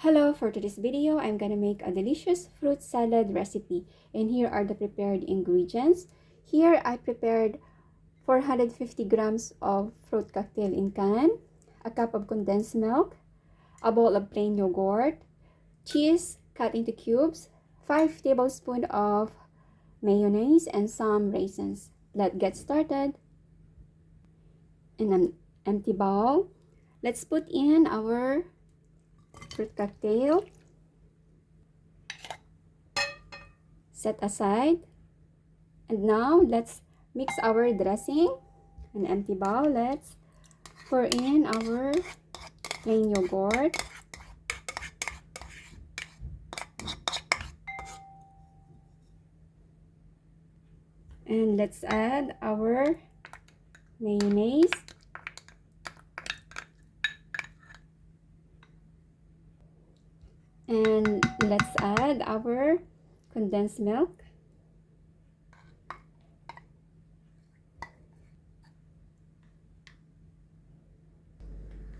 Hello, for today's video, I'm gonna make a delicious fruit salad recipe. And here are the prepared ingredients. Here I prepared 450 grams of fruit cocktail in can, a cup of condensed milk, a bowl of plain yogurt, cheese cut into cubes, 5 tablespoons of mayonnaise, and some raisins. Let's get started. In an empty bowl, let's put in our fruit cocktail. Set aside. And now let's mix our dressing. An empty bowl, let's pour in our plain yogurt. And let's add our mayonnaise. And let's add our condensed milk.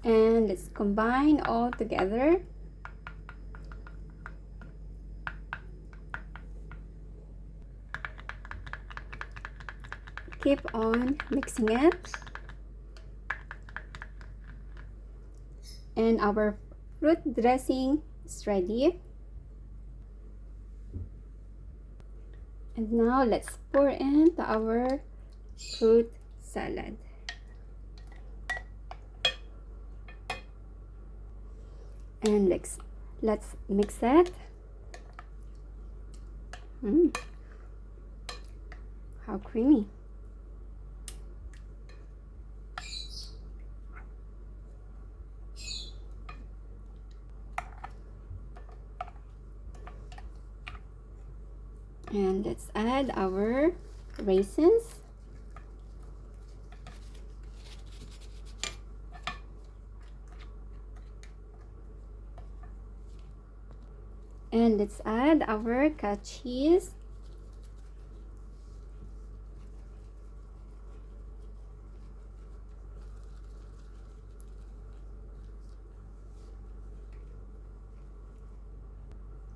And let's combine all together. Keep on mixing it. And our fruit dressing is ready. And now let's pour into our fruit salad. And let's mix it. How creamy. And let's add our raisins. And let's add our cut cheese.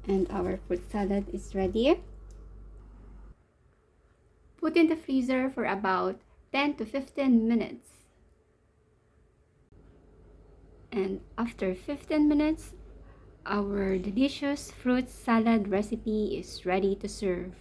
And our fruit salad is ready. Put in the freezer for about 10 to 15 minutes. And after 15 minutes, our delicious fruit salad recipe is ready to serve.